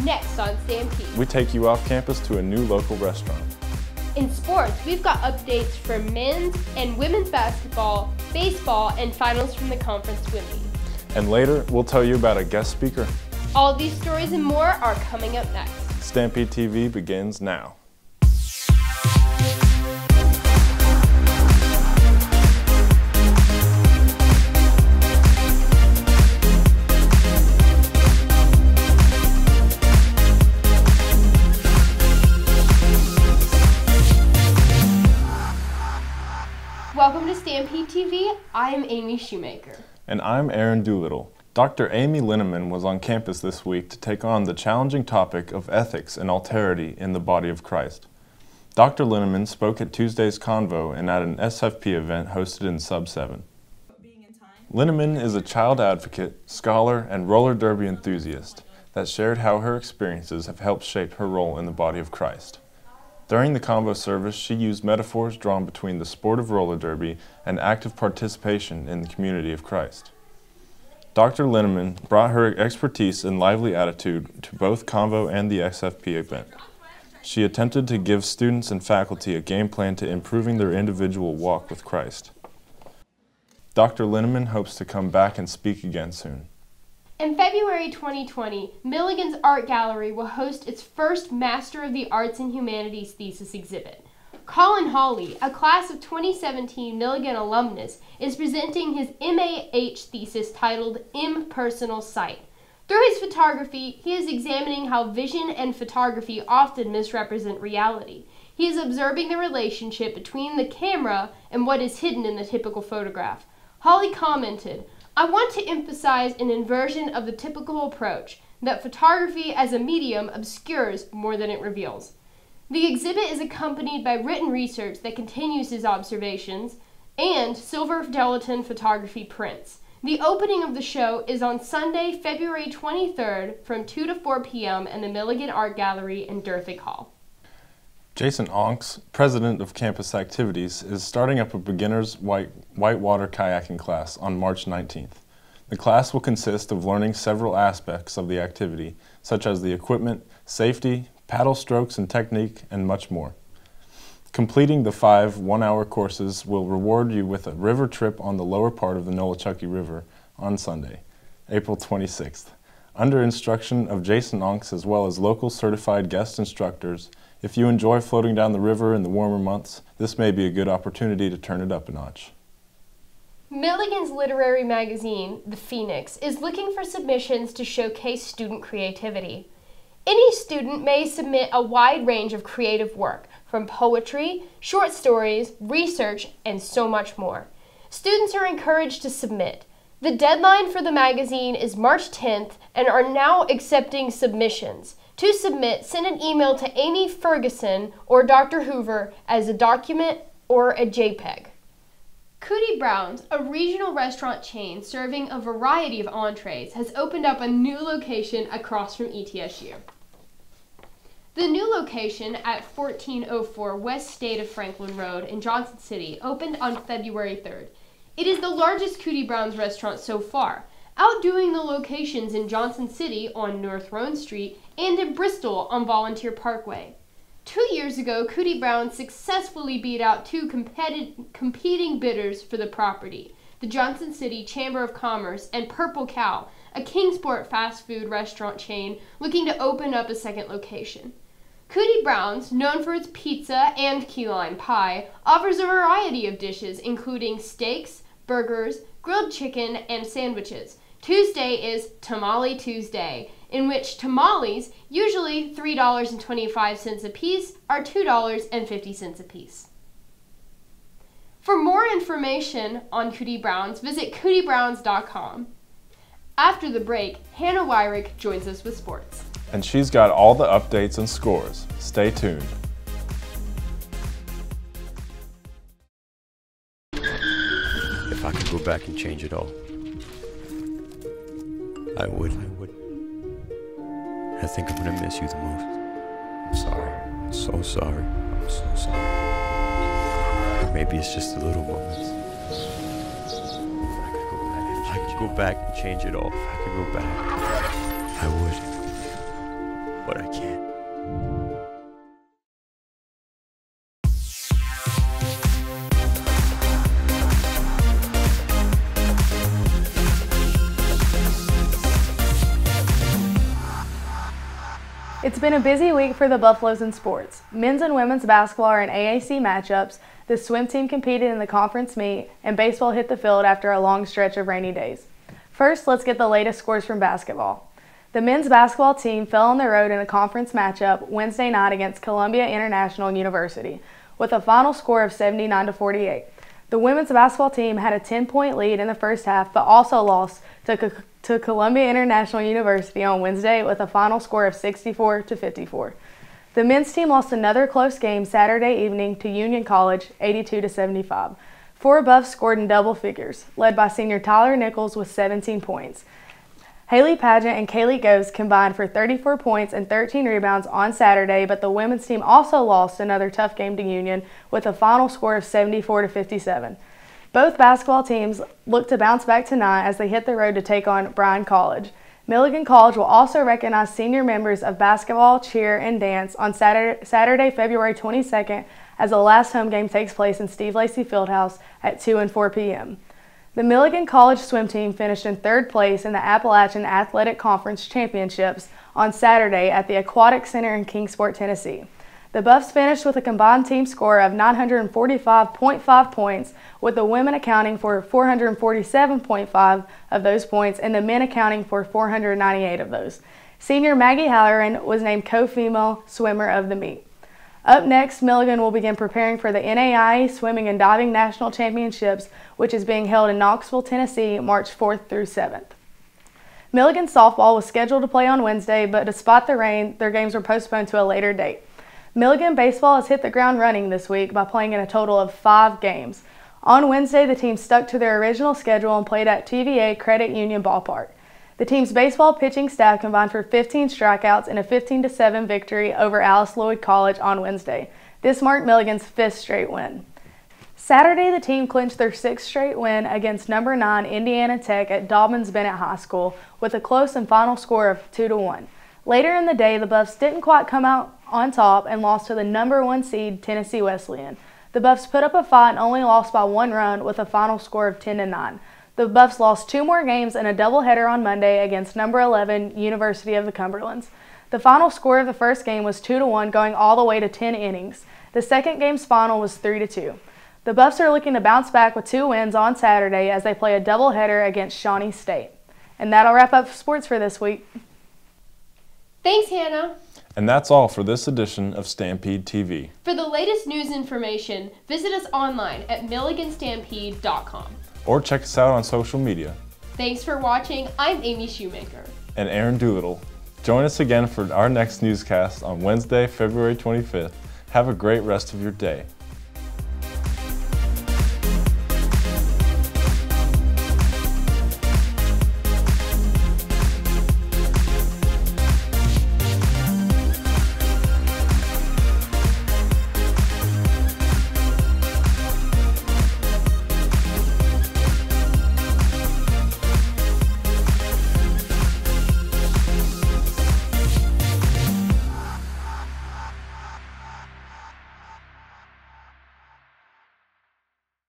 next on Stampede. We take you off campus to a new local restaurant. In sports, we've got updates for men's and women's basketball, baseball, and finals from the conference swimming. And later, we'll tell you about a guest speaker. All these stories and more are coming up next. Stampede TV begins now. Welcome to Stampede TV. I am Amy Shoemaker. And I'm Aaron Doolittle. Dr. Amy Linneman was on campus this week to take on the challenging topic of ethics and alterity in the body of Christ. Dr. Linneman spoke at Tuesday's Convo and at an SFP event hosted in Sub 7. Linneman is a child advocate, scholar, and roller derby enthusiast that shared how her experiences have helped shape her role in the body of Christ. During the Convo service, she used metaphors drawn between the sport of roller derby and active participation in the community of Christ. Dr. Linneman brought her expertise and lively attitude to both Convo and the SFP event. She attempted to give students and faculty a game plan to improving their individual walk with Christ. Dr. Linneman hopes to come back and speak again soon. In February 2020, Milligan's Art Gallery will host its first Master of the Arts and Humanities thesis exhibit. Colin Hawley, a class of 2017 Milligan alumnus, is presenting his MAH thesis titled Impersonal Sight. Through his photography, he is examining how vision and photography often misrepresent reality. He is observing the relationship between the camera and what is hidden in the typical photograph. Hawley commented, "I want to emphasize an inversion of the typical approach, that photography as a medium obscures more than it reveals." The exhibit is accompanied by written research that continues his observations and silver gelatin photography prints. The opening of the show is on Sunday, February 23rd from 2 to 4 p.m. in the Milligan Art Gallery in Durthick Hall. Jason Onks, president of Campus Activities, is starting up a beginner's whitewater kayaking class on March 19th. The class will consist of learning several aspects of the activity, such as the equipment, safety, paddle strokes and technique, and much more. Completing the 5 one-hour courses will reward you with a river trip on the lower part of the Nolichucky River on Sunday, April 26th. Under instruction of Jason Onks as well as local certified guest instructors, if you enjoy floating down the river in the warmer months, this may be a good opportunity to turn it up a notch. Milligan's literary magazine, The Phoenix, is looking for submissions to showcase student creativity. Any student may submit a wide range of creative work, from poetry, short stories, research, and so much more. Students are encouraged to submit. The deadline for the magazine is March 10th and are now accepting submissions. To submit, send an email to Amy Ferguson or Dr. Hoover as a document or a JPEG. Cootie Brown's, a regional restaurant chain serving a variety of entrees, has opened up a new location across from ETSU. The new location at 1404 West State of Franklin Road in Johnson City opened on February 3rd. It is the largest Cootie Brown's restaurant so far, outdoing the locations in Johnson City on North Roan Street and in Bristol on Volunteer Parkway. 2 years ago, Cootie Brown successfully beat out 2 competing bidders for the property, the Johnson City Chamber of Commerce and Purple Cow, a Kingsport fast food restaurant chain looking to open up a second location. Cootie Brown's, known for its pizza and key lime pie, offers a variety of dishes including steaks, burgers, grilled chicken, and sandwiches. Tuesday is Tamale Tuesday, in which tamales, usually $3.25 a piece, are $2.50 a piece. For more information on Cootie Brown's, visit cootiebrowns.com. After the break, Hannah Wyrick joins us with sports. And she's got all the updates and scores. Stay tuned. If I could go back and change it all, I would. I think I'm gonna miss you the most. I'm sorry. I'm so sorry. I'm so sorry. Or maybe it's just the little moments. If I could go back and change it all. If I could go back, I would. but I can't. It's been a busy week for the Buffaloes in sports. Men's and women's basketball are in AAC matchups, the swim team competed in the conference meet, and baseball hit the field after a long stretch of rainy days. First, let's get the latest scores from basketball. The men's basketball team fell on the road in a conference matchup Wednesday night against Columbia International University, with a final score of 79-48. The women's basketball team had a 10-point lead in the first half, but also lost to Columbia International University on Wednesday with a final score of 64-54. The men's team lost another close game Saturday evening to Union College, 82-75. Four Buffs scored in double figures, led by senior Tyler Nichols with 17 points. Haley Pageant and Kaylee Gose combined for 34 points and 13 rebounds on Saturday, but the women's team also lost another tough game to Union with a final score of 74-57. Both basketball teams look to bounce back tonight as they hit the road to take on Bryan College. Milligan College will also recognize senior members of basketball, cheer, and dance on Saturday, February 22nd, as the last home game takes place in Steve Lacy Fieldhouse at 2 and 4 p.m. The Milligan College swim team finished in third place in the Appalachian Athletic Conference Championships on Saturday at the Aquatic Center in Kingsport, Tennessee. The Buffs finished with a combined team score of 945.5 points, with the women accounting for 447.5 of those points and the men accounting for 498 of those. Senior Maggie Halloran was named co-female swimmer of the meet. Up next, Milligan will begin preparing for the NAIA Swimming and Diving National Championships, which is being held in Knoxville, Tennessee, March 4th through 7th. Milligan softball was scheduled to play on Wednesday, but despite the rain, their games were postponed to a later date. Milligan baseball has hit the ground running this week by playing in a total of 5 games. On Wednesday, the team stuck to their original schedule and played at TVA Credit Union Ballpark. The team's baseball pitching staff combined for 15 strikeouts in a 15-7 victory over Alice Lloyd College on Wednesday. This marked Milligan's 5th straight win. Saturday, the team clinched their 6th straight win against number 9 Indiana Tech at Dobbins-Bennett High School with a close and final score of 2-1. Later in the day, the Buffs didn't quite come out on top and lost to the number 1 seed Tennessee Wesleyan. The Buffs put up a fight and only lost by 1 run with a final score of 10-9. The Buffs lost 2 more games in a doubleheader on Monday against number 11 University of the Cumberlands. The final score of the first game was 2-1, going all the way to 10 innings. The second game's final was 3-2. The Buffs are looking to bounce back with 2 wins on Saturday as they play a doubleheader against Shawnee State. And that'll wrap up sports for this week. Thanks, Hannah. And that's all for this edition of Stampede TV. For the latest news information, visit us online at milliganstampede.com. Or check us out on social media. Thanks for watching. I'm Amy Shoemaker. And Aaron Doolittle. Join us again for our next newscast on Wednesday, February 25th. Have a great rest of your day.